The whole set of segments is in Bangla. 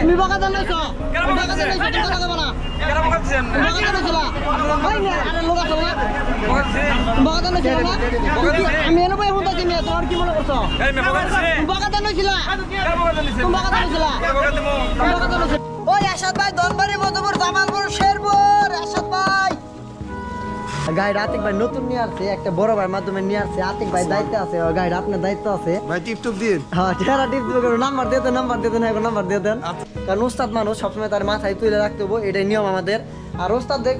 তুমি বকা দেন নাইছো বকা দেন নাইছো টাকা লাগাবো না কেন বকা দিছেন বকা দেন নাইছো ভাই না আরে লোক আছে না বকা দেন নাইছো না আমি এনে ভাই হুঁতা দিমি তোর কি মনে করছো এই মে বকা দেন নাইছিলা কেন বকা দেন নাইছিস বকা দেন নাইছিলা বকা দেবো বকা দেন নাইছিস ওই আশাদ ভাই দনবাড়ি মধুপুর জামালপুর শেরপুর আশাদ ভাই গাইড আতিক ভাই নতুন নিয়ে আসছে একটা বড় ভাইয়ের মাধ্যমে নিয়ে আসছে আতিক ভাই দায়িত্ব আছে গাইড আপনার দায়িত্ব আছে ভাই টিপ টপ দিন হ্যাঁ চেহারা টিপ দিবেন নাম্বার দিয়ে দেন নাম্বার দিয়ে দেন কারণ উস্তাদ মানুষ সবসময় তার মাথায় তুলে রাখতে হবে এটাই নিয়ম আমাদের আর উস্তাদদের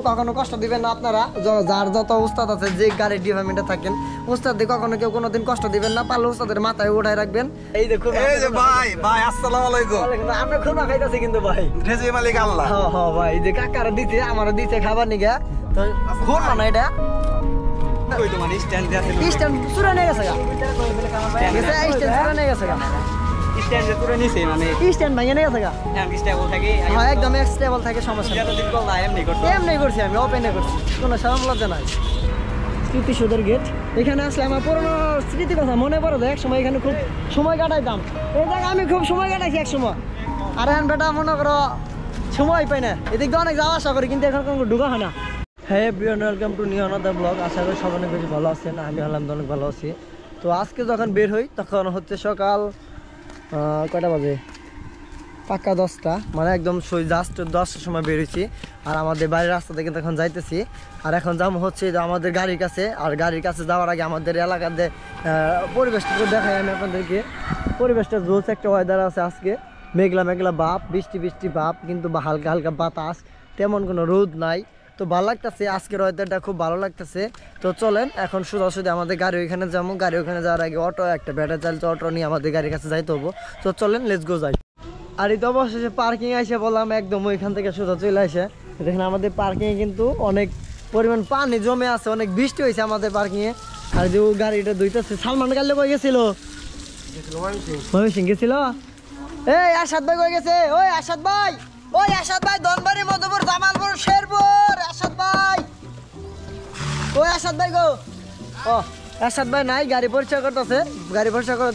কখনো কষ্ট দিবেন না আপনারা যার যত উস্তাদ আছে যে গাড়ির ডিপার্টমেন্টে থাকেন উস্তাদদের কখনো কেউ কোনোদিন কষ্ট দিবেন না পারলে উস্তাদের মাথায় উঠায় রাখবেন এই দেখুন এই যে ভাই ভাই আসসালামু আলাইকুম আমরা খুব খাইতেছি কিন্তু ভাই রেজি মালিক আল্লাহ হ্যাঁ হ্যাঁ ভাই যে কাকারা দিতে আমারও দিতে খাবার নিগা তো খুন না এটা ওই তো মানে স্ট্যান্ড আছে স্ট্যান্ড চুরা নিয়ে গেছে স্ট্যান্ড চুরা নিয়ে গেছে স্ট্যান্ড পুরো নিছে মানে স্ট্যান্ড ভাঙে নিয়ে গেছে স্টেবল থাকে হ্যাঁ একদম স্টেবল থাকে সমস্যা যতদিন কল না এমনি করছি আমি ওপেনে করছি কোনো সমস্যা নাই স্মৃতি সুদের গেট এখানে আসলে আমার পুরোনো স্মৃতি কথা মনে পড়ে এক সময় এখানে খুব সময় কাটাইতাম এই জায়গায় আমি খুব সময় কাটাইছি এক সময় আর এখন বেটা মনে করো সময় পাই না এদিক দিয়ে অনেক যাওয়া আসা করি কিন্তু এখন কোনো ঢুকা হয় না হ্যাঁ everyone welcome to new another blog আশা করি সব অনেক বেশি ভালো আছেন আমি আলহামদুলিল্লাহ অনেক ভালো আছি তো আজকে যখন বের হই তখন হচ্ছে সকাল কয়টা বাজে পাক্কা 10টা মানে একদম জাস্ট 10টার সময় বেরিয়েছি আর আমাদের বাড়ির রাস্তা থেকে তখন যাইতেছি আর এখন যাবো হচ্ছে আমাদের গাড়ির কাছে আর গাড়ির কাছে যাওয়ার আগে আমাদের এলাকাতে পরিবেশটা দেখাই আমি আপনাদেরকে পরিবেশটা জোস একটা ওয়েদার আছে আজকে মেঘলা মেঘলা ভাব বৃষ্টি বৃষ্টি ভাব কিন্তু হালকা হালকা বাতাস তেমন কোনো রোদ নাই তো ভালো লাগতেছে আজকের ওয়েদারটা খুব ভালো লাগতেছে তো চলেন এখন সোজাসুজি আমাদের গাড়ি ওইখানে যাবো গাড়ি ওইখানে যাওয়ার আগে অটো একটা ব্যাটারি চালিত অটো নিয়ে আমাদের গাড়ির কাছে যাইতে হবো তো চলেন লেটস গো যাই আর এই তো অবশেষে পার্কিং এসে বললাম একদম ওইখান থেকে সোজা চলে আসে দেখেন আমাদের পার্কিংয়ে কিন্তু অনেক পরিমাণ পানি জমে আছে অনেক বৃষ্টি হয়েছে আমাদের পার্কিংয়ে আর যে গাড়িটা দুইটাছে সালমান গালে কই গেছিল ময়মনসিং গেছিল এই আসাদ ভাই কই গেছে ওই আসাদ ভাই দনবাড়ি মধুপুর জামালপুর শেরপুর আসাদ ভাই ওই আসাদ ভাই গো ও আসাদ ভাই নাই গাড়ি পরিষ্কার করতেছে গাড়ি পরিষ্কার করে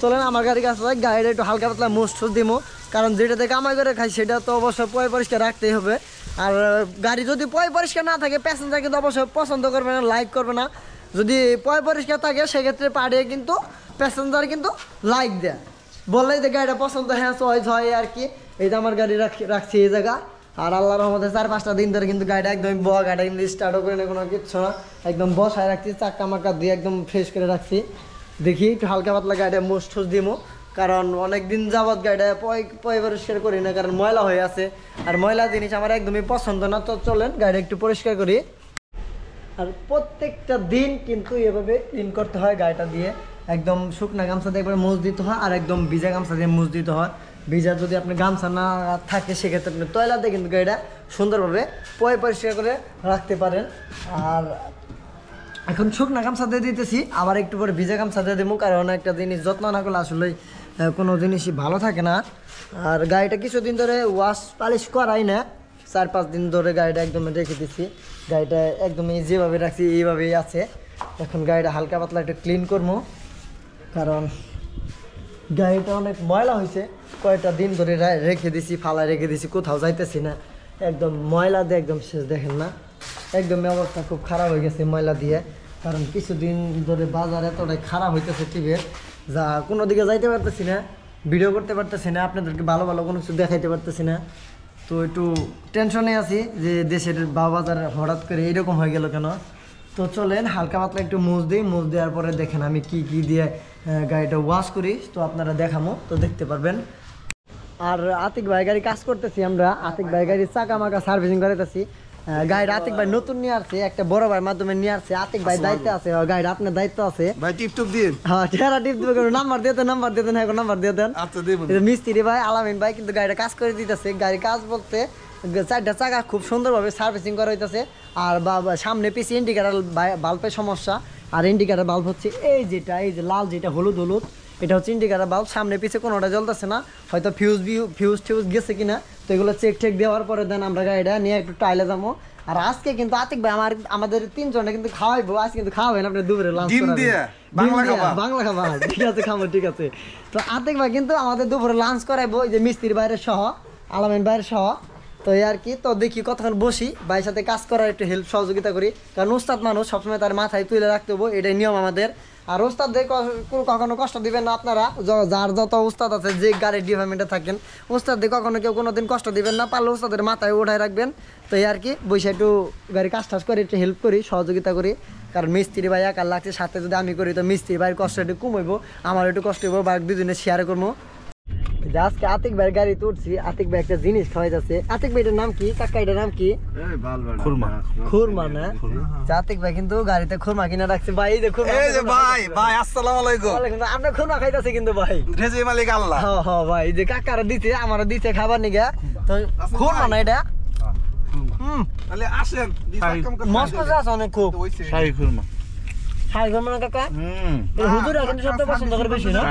চলেন আমার গাড়ির কাছে গাড়িটা একটু হালকা পাতলা মুছ দিমো কারণ যেটাতে কামাই করে খাই সেটা তো অবশ্যই পরিষ্কার রাখতেই হবে আর গাড়ি যদি পরিষ্কার না থাকে প্যাসেঞ্জার কিন্তু অবশ্যই পছন্দ করবে না লাইক করবে না যদি পরিষ্কার থাকে সেক্ষেত্রে পাড়িয়ে কিন্তু প্যাসেঞ্জার কিন্তু লাইক দেয় বললেই যে গাড়িটা পছন্দ হ্যাঁ চয়েস হয় আর কি এই যে আমার গাড়ি রাখছি এই জায়গা আর আল্লাহর রহমতে 4-5টা দিন ধরে কিন্তু গাড়িটা একদম গাড়িটা কিন্তু স্টার্টও করে না কোনো কিচ্ছু না একদম বসায় রাখছি চাক্কা মাক্কা দিয়ে একদম ফ্রেশ করে রাখছি দেখি একটু হালকা পাতলা গাড়িটা মুছ ঠুস দিমো কারণ অনেক দিন যাবৎ গাড়িটা পরিষ্কার করি না কারণ ময়লা হয়ে আছে আর ময়লা জিনিস আমার একদমই পছন্দ না তো চলেন গাড়িটা একটু পরিষ্কার করি আর প্রত্যেকটা দিন কিন্তু এভাবে ক্লিন করতে হয় গাড়িটা দিয়ে একদম শুকনা গামছা দিয়ে একবার মুছ দিতে হয় আর একদম ভিজা গামছা দিয়ে মুছ দিতে হয় ভিজা যদি আপনি গামছা না থাকে সেক্ষেত্রে আপনি টয়লাতে কিন্তু গাড়িটা সুন্দরভাবে পরিষ্কার করে রাখতে পারেন আর এখন শুকনা গামছা দিয়ে দিতেছি আবার একটু পরে ভিজা গামছা দিয়ে দেবো কারণ একটা জিনিস যত্ন না করলে আসলে কোনো জিনিসই ভালো থাকে না আর গাড়িটা কিছুদিন ধরে ওয়াশ পালিশ করাই না 4-5 দিন ধরে গাড়িটা একদম রেখে দিচ্ছি গাড়িটা একদমই যেভাবে রাখছি এইভাবেই আছে এখন গাড়িটা হালকা পাতলা একটু ক্লিন করবো কারণ গাড়িটা অনেক ময়লা হয়েছে কয়েকটা দিন ধরে রেখে দিছি ফালা রেখে দিছি কোথাও যাইতেছি না একদম ময়লা দিয়ে একদম শেষ দেখেন না একদম অবস্থা খুব খারাপ হয়ে গেছে ময়লা দিয়ে কারণ কিছুদিন ধরে বাজার এতটাই খারাপ হইতেছে টিভির যা কোনো দিকে যাইতে পারতেছি না ভিডিও করতে পারতেছি না আপনাদেরকে ভালো ভালো কোনো কিছু দেখাইতে পারতেছি না তো একটু টেনশনে আছি যে দেশের বাজার হঠাৎ করে এইরকম হয়ে গেল কেন তো চলেন হালকা পাতলা একটু মুছ দেওয়ার পরে দেখেন আমি কি দিয়ে গাড়িটা ওয়াশ করি তো আপনারা দেখামো তো দেখতে পারবেন আর আতিক ভাই গাড়ি কাজ করতেছি আমরা আতিক ভাই গাড়ি চাকা মাকা সার্ভিসিং করাইতেছি গাড়িটা আতিক ভাই নতুন নিয়ে আসছে একটা বড় ভাইয়ের মাধ্যমে নিয়ে আসছে আতিক ভাই দায়িত্ব আছে গাড়িটা আপনার দায়িত্ব আছে ভাই টিপ টপ দিন হ্যাঁ চেহারা টিপ দিবে নাম্বার দিয়ে দেন হ্যাঁ নাম্বার দিয়ে দেন আচ্ছা দেব মিস্ত্রি ভাই আলামিন ভাই কিন্তু গাড়িটা কাজ করে দিতেছে গাড়ি কাজ বলতে 4টা চাকা খুব সুন্দরভাবে সার্ভিসিং করা হইতেছে আর সামনে পিছিয়ে ইন্ডিকেটার বাল্বের সমস্যা আর ইন্ডিকেটার বাল্ব হচ্ছে এই যে লাল যেটা হলুদ এটা হচ্ছে ইন্ডিকেটার বাল্ব সামনে পিছিয়ে কোনোটা জ্বলতেছে না হয়তো ফিউজ গেছে কিনা তো এগুলো চেক দেওয়ার পরে দেন আমরা গাড়িটা নিয়ে একটু টাইলে যাবো আর আজকে কিন্তু আতিক ভাই আমাদের তিনজনে কিন্তু খাওয়াইবো, আজকে কিন্তু খাওয়াবেন আপনি দুপুরে লাঞ্চ ডিম দিয়ে বাংলা খাবার ঠিক আছে, খাবো ঠিক আছে। তো আতিক ভাই কিন্তু আমাদের দুপুরে লাঞ্চ করাইবো, এই যে মিস্ত্রির বাইরে সহ, আলামিন বাইরে সহ। তো এই আর কি, তো দেখি কতক্ষণ বসি ভাইয়ের সাথে কাজ করার একটু হেল্প সহযোগিতা করি, কারণ উস্তাদ মানুষ সবসময় তার মাথায় তুলে রাখতে হবো, এটাই নিয়ম আমাদের। আর উস্তাদদের কখনো কষ্ট দিবেন না আপনারা, যার যত উস্তাদ আছে যে গাড়ির ডিপার্টমেন্টে থাকেন, উস্তাদদের কখনো কেউ কোনোদিন কষ্ট দিবেন না, পারলে উস্তাদের মাথায় উঠায় রাখবেন। তো এই আর কি, বসে একটু গাড়ি কাজ টাজ করে একটু হেল্প করি, সহযোগিতা করি, কারণ মিস্ত্রি ভাই একা লাগছে, সাথে যদি আমি করি তো মিস্ত্রি ভাইয়ের কষ্ট একটু কমাইবো, আমার একটু কষ্ট হইব, বা দুজনে শেয়ার করবো। আজকে আতিক ভাইয়ের গাড়িতে উঠছি, আতিক ভাই একটা জিনিস খাওয়াইতেছে। আতিক ভাই এটার নাম কি কাকা, এটার নাম কি? খুরমা না? আতিক ভাই কিন্তু গাড়িতে খুরমা কিনা রাখছে ভাই, এই যে খুরমা। এই যে ভাই আসসালামু আলাইকুম। আমরা খুরমা খাইতেছে কিন্তু ভাই, রেজি মালিক আল্লাহ। হ্যাঁ হ্যাঁ ভাই, এই যে কাকারা দিতে আমারও দিতে খাবার নিগা, তো খুরমা না এটা? তাহলে আসেন, মস্ত আছে অনেক খুব। শাহী খুরমা। শাহী খুরমা না কাকা? হুজুরা কিন্তু সবচেয়ে পছন্দ করে বেশি না?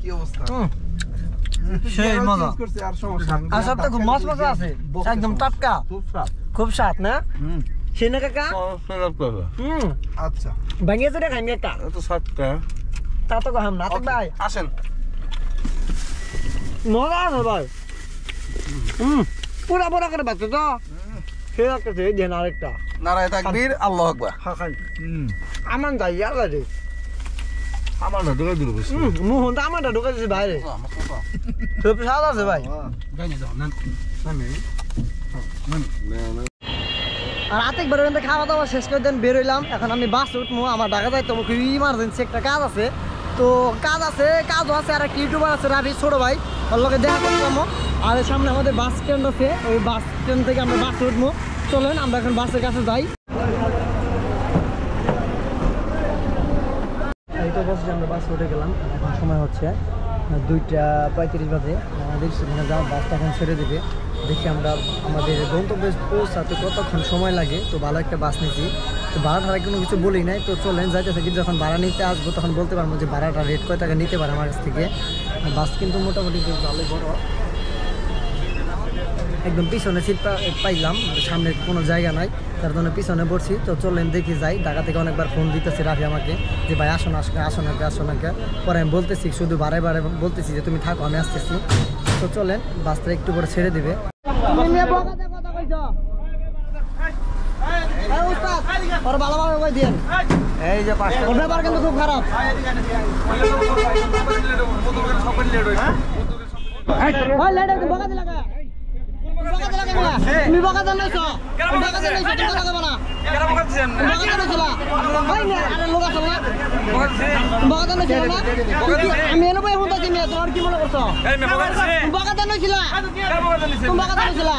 কি অবস্থা? সেই মজা, আর সবটা খুব মস্ত মজা আছে, একদম টাটকা, খুব স্বাদ না? সেই না কাকা? আচ্ছা ভাঙিয়ে তো খাইনি একটা, এত সাতটা তা তো খাম না। আতিক ভাই আসেন। মজা আছে ভাই, পুরা পুরা করে বাচ্চা তো সে লাগতেছে। এই দেন আরেকটা, নারায়ে তাকবীর, আল্লাহু আকবার। খান আমার যাই আল্লাহ রে, আমার না দোকান দিল বসে। মোহন তো আমারটা ঢুকে দিচ্ছে বাইরে, খুব স্বাদ আছে ভাই। আর আতিক ভাই ওখান থেকে খাওয়া দাওয়া শেষ করে দেন বের হইলাম, এখন আমি বাস উঠবো, আমার ঢাকা যাইতে হবে, খুবই ইমার্জেন্সি একটা কাজ আছে। তো কাজও আছে, আর একটা ইউটিউবার আছে রাবি ছোট ভাই, ওর লোকে দেখা করলাম। আর এর সামনে আমাদের বাস স্ট্যান্ড আছে, ওই বাস স্ট্যান্ড থেকে আমরা বাসে উঠবো। চলেন আমরা এখন বাসের কাছে যাই। এই তো বসে আমরা বাসে উঠে গেলাম, এখন সময় হচ্ছে 2:35 বাজে, আমাদের সেখানে যাওয়ার বাসটা এখন ছেড়ে দেবে। দেখি আমরা আমাদের গন্তব্যে পৌঁছাতে কতক্ষণ সময় লাগে। তো ভালো একটা বাস নিয়েছি, তো ভাড়া কোনো কিছু বলি নাই। তো চলেন যাইতে থাকি, যখন ভাড়া নিতে আসবো তখন বলতে পারবো যে ভাড়াটা রেট কয় টাকা নিতে পারে আমার কাছ থেকে। বাস কিন্তু মোটামুটি ভালোই বড়, একদম পিছনে সিট পাইলাম, সামনে কোনো জায়গা নাই, তার জন্য পিছনে বসছি। তো চলেন দেখি যাই। ঢাকা থেকে অনেকবার ফোন দিতেছে রাফি আমাকে যে ভাই আসো না আসো না। পরে আমি বলতেছি, শুধু বারে বলতেছি যে তুমি থাকো আমি আসতেছি। তো চলেন, বাসটা একটু পরে ছেড়ে দিবে। এই যে ব্যাপার কিন্তু খুব খারাপ। তুমি বকা জানাইছ, আমি এনে বই শুনতেছি, তোমার কি মনে করছো? বকা জানাইছিলা, তুমি বকা জানাইছিলা,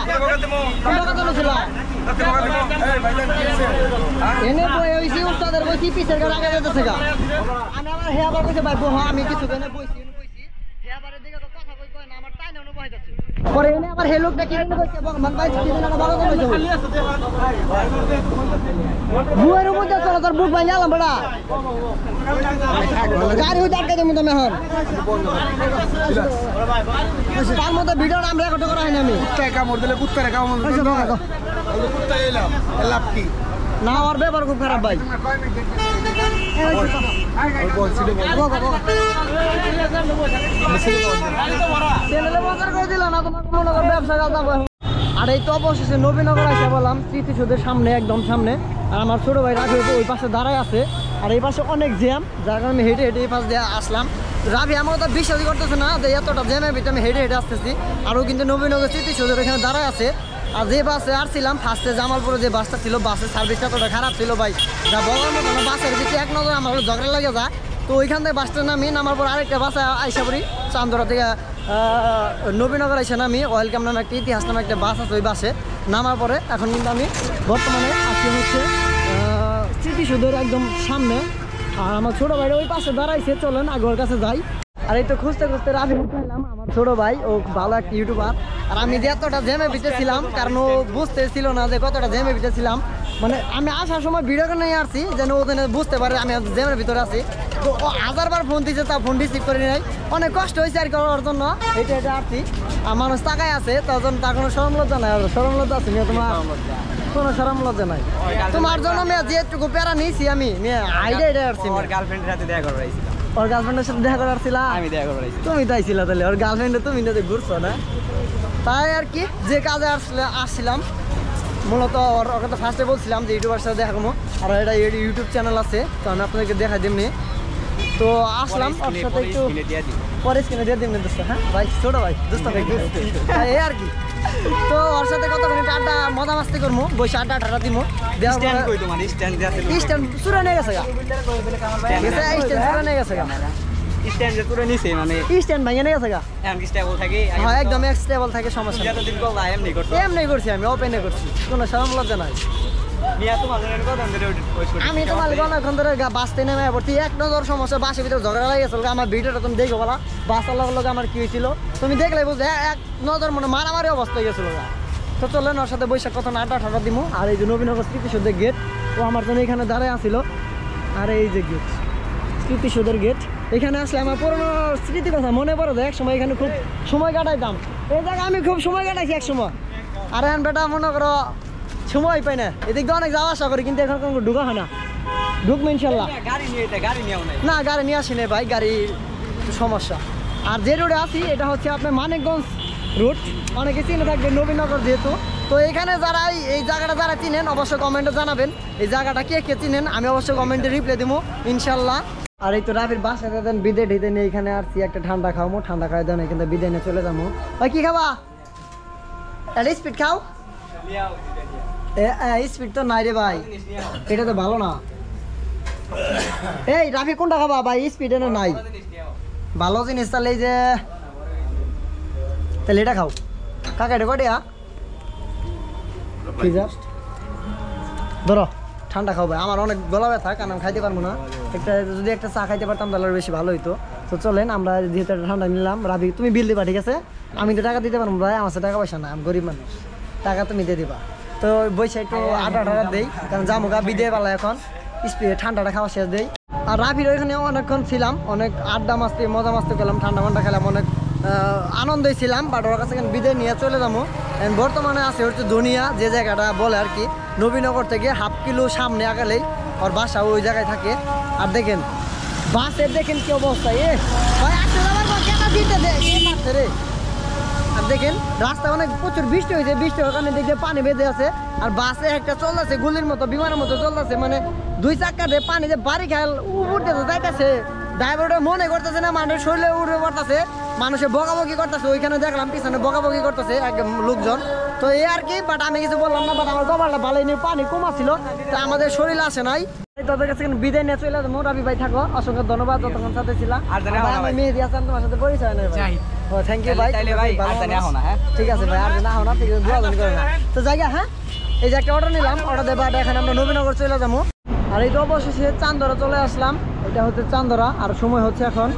এনে বই হয়েছি উস্তাদের বইছি, পিছের গাড়ি আগে যেতেছে গা। আমি আমার হে আবার কইছে ভাই বহ, আমি কিছু কেন বইছি হে আবার দিকে তো কথা কই না, আমার তাই না অনুভব হইতাছে। পরে এনে আবার হে লোকটা কি এনে কইছে মান ভাই কি না বকা জানাইছো, বুয়ের মধ্যে চলো তোর বুট ভাই আলাম বড়া গাড়ি হইতে আটকে দেবো তুমি এখন। তার মধ্যে ভিডিওটা আমরা রেকর্ড করা হয়নি। আমি কামড় দিলে কুত্তারে কামড় দিলে কুত্তা এলাম লাভ কি না, ওর ব্যাপার খুব খারাপ ভাই। আর এই তো অবশেষে নবীনগর এসে বললাম, স্মৃতিসৌধের সামনে, একদম সামনে। আর আমার ছোট ভাই রাফি ওই পাশে দাঁড়ায় আছে, আর এই পাশে অনেক জ্যাম, যার কারণে আমি হেঁটে এই পাশ দিয়ে আসলাম। রাফি আমার তো বিশ্বাসই করতেছে না যে এতটা জ্যামের ভিতরে আমি হেঁটে আসতেছি। আর ও কিন্তু নবীনগর স্মৃতিসৌধের এখানে দাঁড়ায় আছে। আর যে বাসে আসছিলাম ফার্স্টে জামালপুরে যে বাসটা ছিল, বাসের সার্ভিসটা এতটা খারাপ ছিল ভাই, যা বলার মতো না। বাসের দিকে এক নজর আমার ঝগড়া লাগে যায়। তো ওইখান থেকে বাসটা নামার পর আরেকটা বাসে আইসা পড়ি, চান্দরা থেকে নবীনগর এসে নামি। ওয়েলকাম নামে একটা ইতিহাস নামে একটা বাস আছে, ওই বাসে নামার পরে এখন কিন্তু আমি বর্তমানে আজকে হচ্ছে স্মৃতিসৌধের একদম সামনে। আর আমার ছোটো ভাইরা ওই পাশে দাঁড়াইছে, চলেন আগে ওর কাছে যাই। আর এই তো খুঁজতে খুঁজতে রাফি পাইলাম, আমার ছোট ভাই, ও ভালো একটা ইউটিউবার। আর আমি যে এতটা জ্যামে ভিতরে ছিলাম, কারণ ও বুঝতে ছিল না যে কতটা জ্যামে ভিতরে ছিলাম। মানে আমি আসার সময় ভিডিও করে নিয়ে আসছি যেন ওখানে বুঝতে পারে আমি জ্যামের ভিতরে আছি। তো ও হাজারবার ফোন দিয়েছে, তা ফোন রিসিভ করে নাই, অনেক কষ্ট হয়েছে আর কি ওর জন্য। এটা আসছি আর মানুষ তাকায় আছে, তখন তার কোনো সরম লজ্জা নাই। সরম লজ্জা আছে মেয়ে তোমার? কোনো সরম লজ্জা নাই তোমার জন্য মেয়ে, যেটুকু প্যারা নিয়েছি আমি মেয়ে আইডিয়া আসছি। ওর গার্লফ্রেন্ডের সাথে দেখা করবার আইছিলাম। ওর গার্লফ্রেন্ডের সাথে দেখা করার ছিল? আমি দেখা করবার আইছিলাম। তুমি তাই ছিল তাহলে? ওর গার্লফ্রেন্ডে তুমি না ঘুরছো না? তাই আর কি, যে কাজে আসছিলাম মূলত ওর কথা ফার্স্টে বলছিলাম যে ইউটিউবার সাথে দেখা করবো, আর এটা ইউটিউব চ্যানেল আছে, তো আমি আপনাদেরকে দেখাই দিমনি। তো আসলাম ওর সাথে একটু পরে স্ক্রিনে দিয়ে দিমনি দোস্ত। হ্যাঁ ভাই, ছোট ভাই দোস্ত ভাই, এই আর কি। তো ওর সাথে কতক্ষণ আড্ডা মজা মাস্তি করবো, বসে আড্ডা ঠাডা দিব। স্ট্যান্ড কই তোমার? স্ট্যান্ড আছে। স্ট্যান্ড চুরা নিয়ে গেছে গা, স্ট্যান্ড চুরা নিয়ে গেছে গা, স্ট্যান্ড যে তুলে নিছে মানে স্ট্যান্ড ভাঙে নিয়ে গেছে গা। এখন কি স্টেবল থাকে? হ্যাঁ একদম স্টেবল থাকে, সমস্যা নেই। যতদিন কল এমনি করছো? এমনি করছি আমি, ওপেনে করছি, কোনো সরম লজ্জা নাই। মিয়া তোমার জন্য কথা ধরে ওয়েট করছি। আমি তো মালিক অনেকক্ষণ ধরে বাসতে নেমে পড়ছি, এক নজর সমস্যা, বাসের ভিতরে ঝগড়া লাগিয়েছিল। আমার ভিডিওটা তুমি দেখো বলা, বাস আল্লাহ আমার কি হয়েছিল তুমি দেখলে বুঝলে, এক নজর মানে মারামারি অবস্থা হয়ে গেছিল। তো চললেন ওর সাথে বৈশাখ কত আড্ডা ঠাডা দিব। আর এই যে নবীনগর স্মৃতিসৌধের গেট, ও আমার জন্য এখানে দাঁড়ায় আসছিল। আর এই যে গেট, স্মৃতিসৌধের গেট, এখানে আসলে আমার পুরোনো স্মৃতি কথা মনে পড়ে যায়। এক সময় এখানে খুব সময় কাটাইতাম, এই জায়গায় আমি খুব সময় কাটাইছি এক সময়। আর এখন বেটা মনে করো সময় পাই না, এদিক দিয়ে অনেক যাওয়া আসা করি, কিন্তু এখন কোনো ঢুকা হয় না। ঢুকবো ইনশাল্লাহ। গাড়ি নিয়ে গাড়ি নিয়েও নাই না, গাড়ি নিয়ে আসি না ভাই, গাড়ি সমস্যা। আর যে রোডে আছি এটা হচ্ছে আপনার মানিকগঞ্জ রুট, অনেকে চিনে থাকবে নবীনগর যেহেতু। তো এখানে যারা এই জায়গাটা যারা চিনেন অবশ্যই কমেন্টে জানাবেন এই জায়গাটা কে কে চিনেন, আমি অবশ্যই কমেন্টে রিপ্লাই দেবো ইনশাল্লাহ। আর এই তো রাবির বাসায় দেন বিদে ঢিদে নিয়ে এখানে আসছি, একটা ঠান্ডা খাওয়াবো, ঠান্ডা খাওয়াই দেন এখানে বিদে নিয়ে চলে যাবো। ভাই কি খাবা? স্পিড খাও। স্পিড তো নাই রে ভাই, এটা তো ভালো না। এই রাফি কোনটা খাবা ভাই? স্পিড এনে নাই, ভালো জিনিস। তাহলে এই যে তাহলে এটা খাও কাকা, এটা কটিয়া ধরো ঠান্ডা খাও ভাই। আমার অনেক গলা ব্যথা, কারণ আমি খাইতে পারবো না। যদি একটা চা খাইতে পারতাম তাহলে বেশি ভালো হইতো। তো চলেন আমরা যেহেতু একটা ঠান্ডা নিলাম। রাবি তুমি বিল দিবা, ঠিক আছে? আমি তো টাকা দিতে পারবো ভাই, আমার সাথে টাকা পয়সা না, আমি গরিব মানুষ, টাকা তুমি দিয়ে দিবা। তো বৈশা একটু আড্ডা ঠাডা দেই, কারণ জামুগা বিদে পালা এখন স্পিডে ঠান্ডাটা খাওয়া শেষ দেই। আর রাবির ওইখানে অনেকক্ষণ ছিলাম, অনেক আড্ডা মাস্তি মজা মাস্তি করলাম, ঠান্ডা মান্ডা খেলাম, অনেক আনন্দই ছিলাম। বাট ওর কাছে বিদায় নিয়ে চলে যাবো। বর্তমানে আছে হচ্ছে ধনিয়া, যে জায়গাটা বলে আর কি, নবীনগর থেকে হাফ কিলো সামনে আগালেই ওর বাসা ওই জায়গায় থাকে। আর দেখেন বাসের দেখেন কি অবস্থা, ভাই আসতে যাবার কেনা দিতে রে। আর দেখেন রাস্তায় অনেক প্রচুর বৃষ্টি হয়েছে, বৃষ্টি হওয়ার কারণে দেখে পানি বেঁধে আছে। আর বাসে একটা চলতেছে গুলির মতো, বিমানের মতো চলতেছে, মানে দুই চাক্কাতে পানি যে বাড়ি খেয়াল উঠতেছে যাইতেছে। ড্রাইভারটা মনে করতেছে না, মানুষের শরীরে উঠে পড়তেছে, মানুষের বকাবকি করতেছে। ওইখানে দেখলাম পিছনে বকাবকি করতেছে একদম লোকজন। তো এই আর কি, বাট আমি কিছু বললাম না। বাট আমার কপালটা ভালোই নিয়ে পানি কমা ছিল, তো আমাদের শরীর আসে নাই। তাদের কাছে বিদায় নিয়ে চলে যাবো। রাবি ভাই থাকো, অসংখ্য ধন্যবাদ যতক্ষণ সাথে ছিলাম। আমি মেহেদি হাসান, তোমার সাথে পরিচয় নেই ভাই। থ্যাংক ইউ ভাই, ঠিক আছে ভাই। আর না হো না, ঠিক আছে, দোয়াদন করে না তো জায়গা। হ্যাঁ এই যে একটা অর্ডার নিলাম, অর্ডার দেবা এখানে আমরা নবীনগর চলে যাবো। আর এই তো অবশেষে চান্দরা চলে আসলাম, এটা হচ্ছে চান্দরা। আর সময় হচ্ছে এখন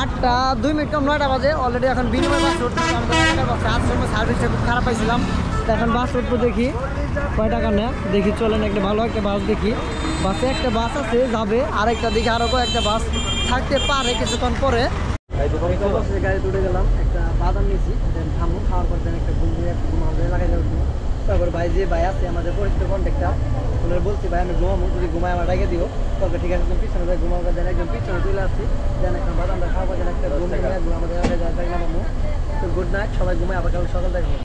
8টা 2 মিনিট কম 9টা বাজে। অলরেডি এখন বিনিময় বাস উঠতেছি। আজ সময় সার্ভিসটা খুব খারাপ পাইছিলাম, তো এখন বাস উঠবো, দেখি কয় টাকা নেয় দেখি। চলেন একটা ভালো একটা বাস দেখি। বাসে একটা বাস আছে যাবে, আরেকটা দিকে আরও কয়েকটা বাস থাকতে পারে কিছুক্ষণ পরে। গাড়ি তুলে গেলাম, একটা বাদাম নিয়েছি, থামু খাওয়ার পর দেন একটা ঘুমিয়ে লাগাই যাবো। তারপর ভাই যে ভাই আছে আমাদের পরিচিত কন্ট্যাক্টার, ওনার বলছি ভাই আমি ঘুমাবো, যদি ঘুমায় আমার ডাকে দিও। তবে ঠিক আছে, পিছনে যাই ঘুমাবো, দেন একদম পিছনে চলে আসছি, দেন একটা বাদামটা খাওয়া, দেন একটা ঘুমিয়ে আমাদের তো গুড নাইট, সবাই ঘুমায়, আবার কাল সকাল দেখবো।